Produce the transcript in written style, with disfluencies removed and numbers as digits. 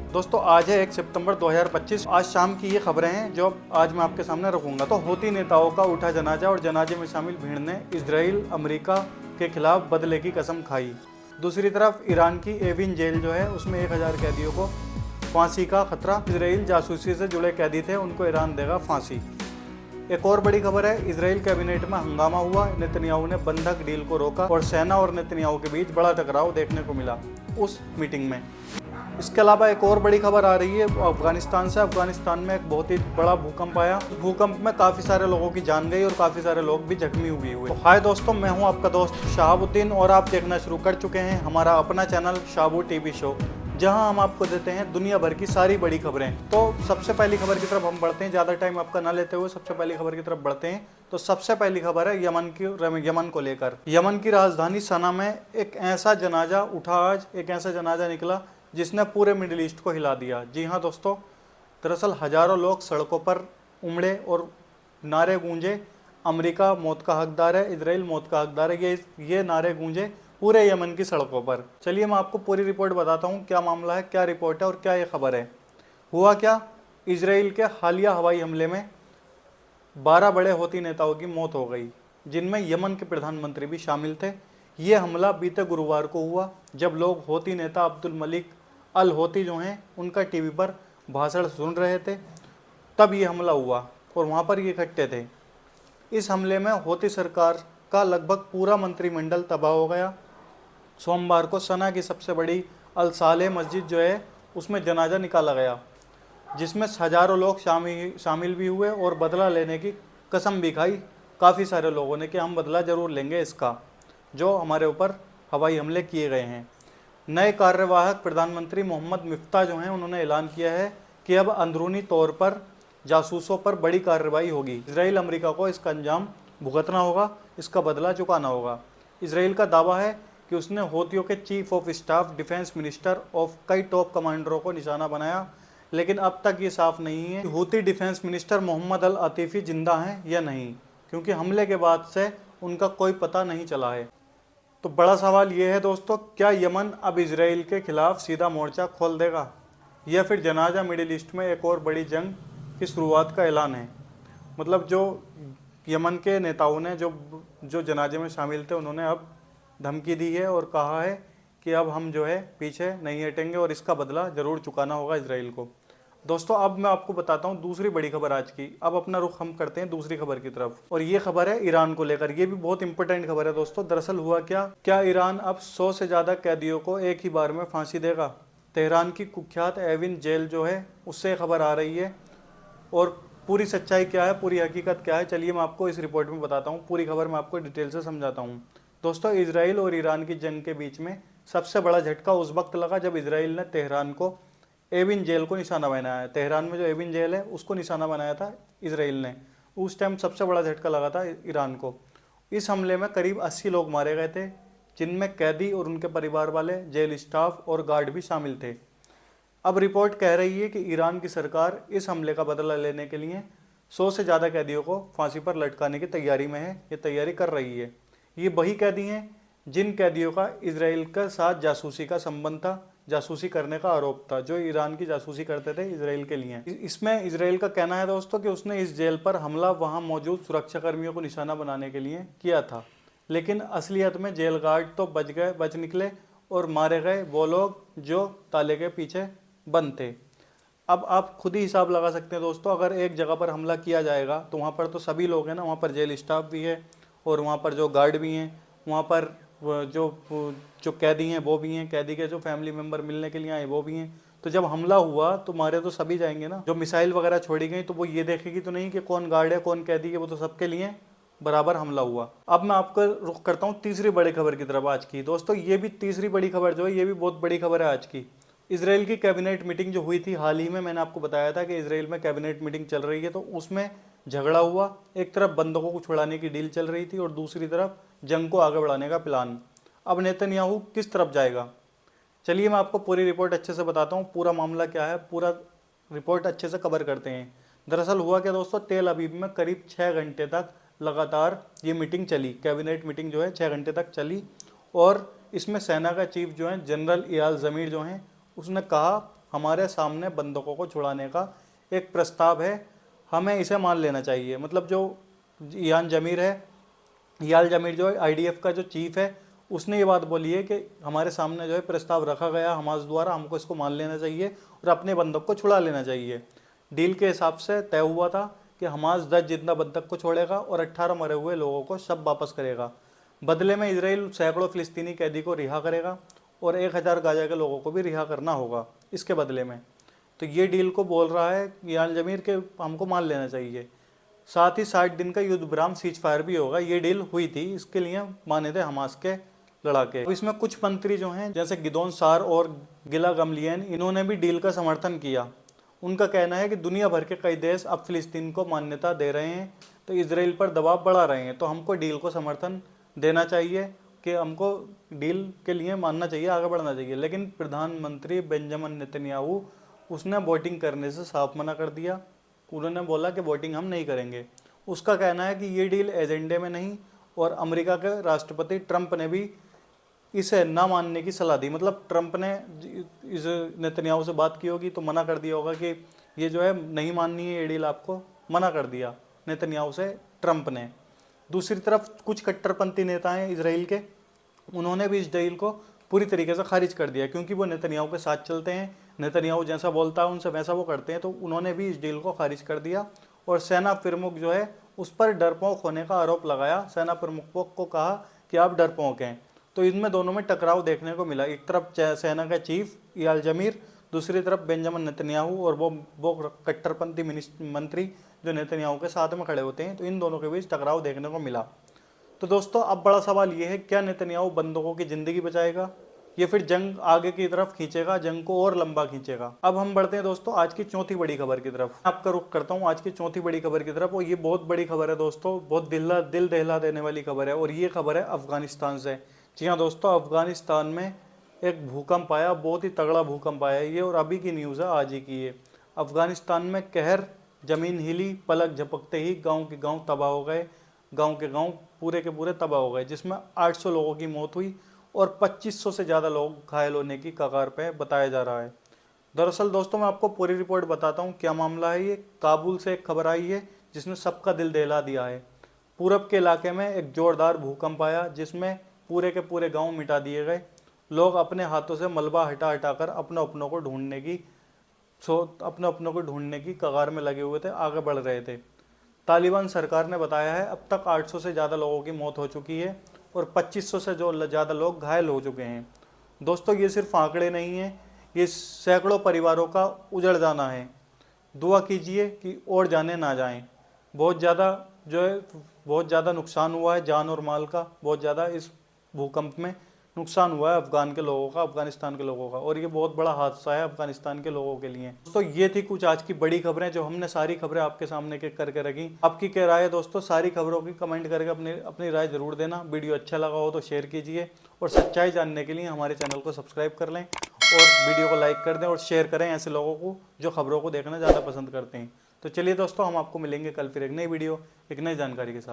दोस्तों आज है 1 सितंबर 2025। आज शाम की ये खबरें हैं जो आज मैं आपके सामने रखूंगा। तो हूती नेताओं का उठा जनाजा और जनाजे में शामिल भीड़ ने इजराइल अमेरिका के खिलाफ बदले की कसम खाई। दूसरी तरफ ईरान की एविन जेल जो है उसमें 1000 कैदियों को फांसी का खतरा। इजराइल जासूसी से जुड़े कैदी थे, उनको ईरान देगा फांसी। एक और बड़ी खबर है, इजराइल कैबिनेट में हंगामा हुआ। नेतन्याहू ने बंधक डील को रोका और सेना और नेतन्याहू के बीच बड़ा टकराव देखने को मिला उस मीटिंग में। इसके अलावा एक और बड़ी खबर आ रही है अफगानिस्तान से। अफगानिस्तान में एक बहुत ही बड़ा भूकंप आया। भूकंप में काफ़ी सारे लोगों की जान गई और काफ़ी सारे लोग भी जख्मी हुए। तो हाय दोस्तों, मैं हूं आपका दोस्त शहाबुद्दीन और आप देखना शुरू कर चुके हैं हमारा अपना चैनल शाबू टीवी शो, जहां हम आपको देते हैं दुनिया भर की सारी बड़ी खबरें। तो सबसे पहली खबर की तरफ हम बढ़ते हैं, ज़्यादा टाइम आपका ना लेते हुए सबसे पहली खबर की तरफ बढ़ते हैं। तो सबसे पहली खबर है यमन को लेकर। यमन की राजधानी सना में एक ऐसा जनाजा उठा, आज एक ऐसा जनाजा निकला जिसने पूरे मिडिल ईस्ट को हिला दिया। जी हाँ दोस्तों, दरअसल हजारों लोग सड़कों पर उमड़े और नारे गूंजे, अमेरिका मौत का हकदार है, इजराइल मौत का हकदार है। ये नारे गूंजे पूरे यमन की सड़कों पर। चलिए मैं आपको पूरी रिपोर्ट बताता हूँ, क्या मामला है, क्या रिपोर्ट है और क्या ये खबर है। हुआ क्या, इजराइल के हालिया हवाई हमले में 12 बड़े हूती नेताओं की मौत हो गई, जिनमें यमन के प्रधानमंत्री भी शामिल थे। ये हमला बीते गुरुवार को हुआ, जब लोग हूती नेता अब्दुल मलिक अल हूती जो हैं उनका टीवी पर भाषण सुन रहे थे, तब ये हमला हुआ और वहाँ पर ये इकट्ठे थे। इस हमले में हूती सरकार का लगभग पूरा मंत्रिमंडल तबाह हो गया। सोमवार को सना की सबसे बड़ी अल सालेह मस्जिद जो है उसमें जनाजा निकाला गया, जिसमें हजारों लोग शामिल भी हुए और बदला लेने की कसम भी खाई काफ़ी सारे लोगों ने कि हम बदला ज़रूर लेंगे इसका, जो हमारे ऊपर हवाई हमले किए गए हैं। नए कार्यवाहक प्रधानमंत्री मोहम्मद मिफ्ता जो हैं उन्होंने ऐलान किया है कि अब अंदरूनी तौर पर जासूसों पर बड़ी कार्रवाई होगी। इजराइल अमेरिका को इसका अंजाम भुगतना होगा, इसका बदला चुकाना होगा। इजराइल का दावा है कि उसने हूतियों के chief of staff, defence minister और कई टॉप कमांडरों को निशाना बनाया, लेकिन अब तक ये साफ नहीं है कि हूती डिफेंस मिनिस्टर मोहम्मद अल अतीफ़ी जिंदा हैं या नहीं, क्योंकि हमले के बाद से उनका कोई पता नहीं चला है। तो बड़ा सवाल ये है दोस्तों, क्या यमन अब इजराइल के खिलाफ सीधा मोर्चा खोल देगा या फिर जनाजा मिडिल ईस्ट में एक और बड़ी जंग की शुरुआत का ऐलान है। मतलब जो यमन के नेताओं ने जो जनाजे में शामिल थे उन्होंने अब धमकी दी है और कहा है कि अब हम जो है पीछे नहीं हटेंगे और इसका बदला ज़रूर चुकाना होगा इजराइल को। दोस्तों अब मैं आपको बताता हूँ दूसरी बड़ी खबर आज की। अब अपना रुख हम करते हैं दूसरी खबर की तरफ, और ये खबर है ईरान को लेकर। ये भी बहुत इंपॉर्टेंट खबर है दोस्तों। दरअसल हुआ क्या ईरान अब 100 से ज़्यादा कैदियों को एक ही बार में फांसी देगा। तेहरान की कुख्यात एविन जेल जो है उससे खबर आ रही है, और पूरी सच्चाई क्या है, पूरी हकीकत क्या है, चलिए मैं आपको इस रिपोर्ट में बताता हूँ। पूरी खबर मैं आपको डिटेल से समझाता हूँ। दोस्तों इजराइल और ईरान की जंग के बीच में सबसे बड़ा झटका उस वक्त लगा जब इजराइल ने तेहरान को एविन जेल को निशाना बनाया। तेहरान में जो एविन जेल है उसको निशाना बनाया था इजराइल ने। उस टाइम सबसे बड़ा झटका लगा था ईरान को। इस हमले में करीब 80 लोग मारे गए थे, जिनमें कैदी और उनके परिवार वाले, जेल स्टाफ और गार्ड भी शामिल थे। अब रिपोर्ट कह रही है कि ईरान की सरकार इस हमले का बदला लेने के लिए 100 से ज़्यादा कैदियों को फांसी पर लटकाने की तैयारी में है, ये तैयारी कर रही है। ये वही कैदी हैं जिन कैदियों का इजराइल के साथ जासूसी का संबंध था, जासूसी करने का आरोप था, जो ईरान की जासूसी करते थे इजराइल के लिए। इसमें इजराइल का कहना है दोस्तों कि उसने इस जेल पर हमला वहां मौजूद सुरक्षाकर्मियों को निशाना बनाने के लिए किया था, लेकिन असलियत में जेल गार्ड तो बच निकले और मारे गए वो लोग जो ताले के पीछे बंद थे। अब आप खुद ही हिसाब लगा सकते हैं दोस्तों, अगर एक जगह पर हमला किया जाएगा तो वहाँ पर तो सभी लोग हैं ना, वहाँ पर जेल स्टाफ भी है और वहाँ पर जो गार्ड भी हैं, वहाँ पर जो कैदी हैं वो भी हैं, कैदी के जो फैमिली मेम्बर मिलने के लिए आए वो भी हैं। तो जब हमला हुआ तो मारे तो सभी जाएंगे ना। जो मिसाइल वगैरह छोड़ी गई तो वो ये देखेगी तो नहीं कि कौन गार्ड है कौन कैदी है, वो तो सबके लिए बराबर हमला हुआ। अब मैं आपको रुख करता हूँ तीसरी बड़ी खबर की तरफ आज की। दोस्तों ये भी तीसरी बड़ी खबर जो है ये भी बहुत बड़ी खबर है आज की। इजराइल की कैबिनेट मीटिंग जो हुई थी हाल ही में, मैंने आपको बताया था कि इजराइल में कैबिनेट मीटिंग चल रही है, तो उसमें झगड़ा हुआ। एक तरफ बंधकों को छुड़ाने की डील चल रही थी और दूसरी तरफ जंग को आगे बढ़ाने का प्लान। अब नेतन्याहू किस तरफ जाएगा, चलिए मैं आपको पूरी रिपोर्ट अच्छे से बताता हूँ। पूरा मामला क्या है, पूरा रिपोर्ट अच्छे से कवर करते हैं। दरअसल हुआ क्या दोस्तों, तेल अवीव में करीब 6 घंटे तक लगातार ये मीटिंग चली। कैबिनेट मीटिंग जो है 6 घंटे तक चली, और इसमें सेना का चीफ जो है जनरल इयाल ज़मीर जो हैं उसने कहा हमारे सामने बंधकों को छुड़ाने का एक प्रस्ताव है, हमें इसे मान लेना चाहिए। मतलब जो याल जमीर जो IDF का जो चीफ है, उसने ये बात बोली है कि हमारे सामने जो है प्रस्ताव रखा गया हमास द्वारा, हमको इसको मान लेना चाहिए और अपने बंधक को छुड़ा लेना चाहिए। डील के हिसाब से तय हुआ था कि हमास 10 जिंदा बंधक को छोड़ेगा और 18 मरे हुए लोगों को सब वापस करेगा। बदले में इसराइल सैकड़ों फिलिस्तीनी कैदी को रिहा करेगा और 1000 गाजा के लोगों को भी रिहा करना होगा इसके बदले में। तो ये डील को बोल रहा है याल जमीर के हमको मान लेना चाहिए। साथ ही 60 दिन का युद्ध विराम सीज फायर भी होगा। ये डील हुई थी, इसके लिए माने थे हमास के लड़ाके। अब इसमें कुछ मंत्री जो हैं जैसे गिदोन सार और गिला गमलियन, इन्होंने भी डील का समर्थन किया। उनका कहना है कि दुनिया भर के कई देश अब फिलिस्तीन को मान्यता दे रहे हैं, तो इसराइल पर दबाव बढ़ा रहे हैं, तो हमको डील को समर्थन देना चाहिए कि हमको डील के लिए मानना चाहिए, आगे बढ़ना चाहिए। लेकिन प्रधानमंत्री बेंजामिन नेतन्याहू उसने वोटिंग करने से साफ मना कर दिया। उन्होंने बोला कि वोटिंग हम नहीं करेंगे। उसका कहना है कि ये डील एजेंडे में नहीं, और अमेरिका के राष्ट्रपति ट्रंप ने भी इसे ना मानने की सलाह दी। मतलब ट्रंप ने इस नेतन्याहू से बात की होगी तो मना कर दिया होगा कि ये जो है नहीं माननी है ये डील, आपको मना कर दिया नेतन्याहू से ट्रंप ने। दूसरी तरफ कुछ कट्टरपंथी नेता हैं इसराइल के, उन्होंने भी इस डील को पूरी तरीके से खारिज कर दिया, क्योंकि वो नेतन्याहू के साथ चलते हैं, नेतन्याहू जैसा बोलता है उनसे वैसा वो करते हैं, तो उन्होंने भी इस डील को खारिज कर दिया। और सेना प्रमुख जो है उस पर डरपोक होने का आरोप लगाया। सेना प्रमुख को कहा कि आप डरपोक हैं। तो इनमें दोनों में टकराव देखने को मिला। एक तरफ सेना का चीफ याल जमीर, दूसरी तरफ बेंजामिन नेतन्याहू और वो कट्टरपंथी मंत्री जो नेतन्याहू के साथ में खड़े होते हैं। तो इन दोनों के बीच टकराव देखने को मिला। तो दोस्तों अब बड़ा सवाल ये है, क्या नेतन्याहू बंदूकों की जिंदगी बचाएगा या फिर जंग आगे की तरफ खींचेगा, जंग को और लंबा खींचेगा। अब हम बढ़ते हैं दोस्तों आज की चौथी बड़ी खबर की तरफ। आपका रुख करता हूं आज की चौथी बड़ी खबर की तरफ, और ये बहुत बड़ी खबर है दोस्तों, बहुत दिल दहला देने वाली खबर है। और ये खबर है अफगानिस्तान से। जी हाँ दोस्तों, अफगानिस्तान में एक भूकंप आया, बहुत ही तगड़ा भूकंप आया ये, और अभी की न्यूज़ है, आज ही की है। अफगानिस्तान में कहर, जमीन हिली, पलक झपकते ही गाँव के गाँव तबाह हो गए, गाँव के गाँव पूरे के पूरे तबाह हो गए, जिसमें 800 लोगों की मौत हुई और 2500 से ज़्यादा लोग घायल होने की कगार पे बताया जा रहा है। दरअसल दोस्तों मैं आपको पूरी रिपोर्ट बताता हूँ क्या मामला है। ये काबुल से एक खबर आई है जिसने सबका दिल दहला दिया है। पूरब के इलाके में एक जोरदार भूकंप आया जिसमें पूरे के पूरे गांव मिटा दिए गए। लोग अपने हाथों से मलबा हटा हटाकर अपने अपनों को ढूंढने की कगार में लगे हुए थे, आगे बढ़ रहे थे। तालिबान सरकार ने बताया है अब तक 800 से ज़्यादा लोगों की मौत हो चुकी है और 2500 से जो ज़्यादा लोग घायल हो चुके हैं। दोस्तों ये सिर्फ आंकड़े नहीं हैं, ये सैकड़ों परिवारों का उजड़ जाना है। दुआ कीजिए कि और जाने ना जाएं। बहुत ज़्यादा नुकसान हुआ है, जान और माल का बहुत ज़्यादा इस भूकंप में नुकसान हुआ है अफगानिस्तान के लोगों का, और ये बहुत बड़ा हादसा है अफगानिस्तान के लोगों के लिए। दोस्तों ये थी कुछ आज की बड़ी खबरें जो हमने सारी खबरें आपके सामने करके रखी। आपकी क्या राय है दोस्तों, सारी खबरों की कमेंट करके अपनी राय जरूर देना। वीडियो अच्छा लगा हो तो शेयर कीजिए, और सच्चाई जानने के लिए हमारे चैनल को सब्सक्राइब कर लें और वीडियो को लाइक कर दें और शेयर करें ऐसे लोगों को जो खबरों को देखना ज़्यादा पसंद करते हैं। तो चलिए दोस्तों, हम आपको मिलेंगे कल फिर एक नई वीडियो, एक नई जानकारी के साथ।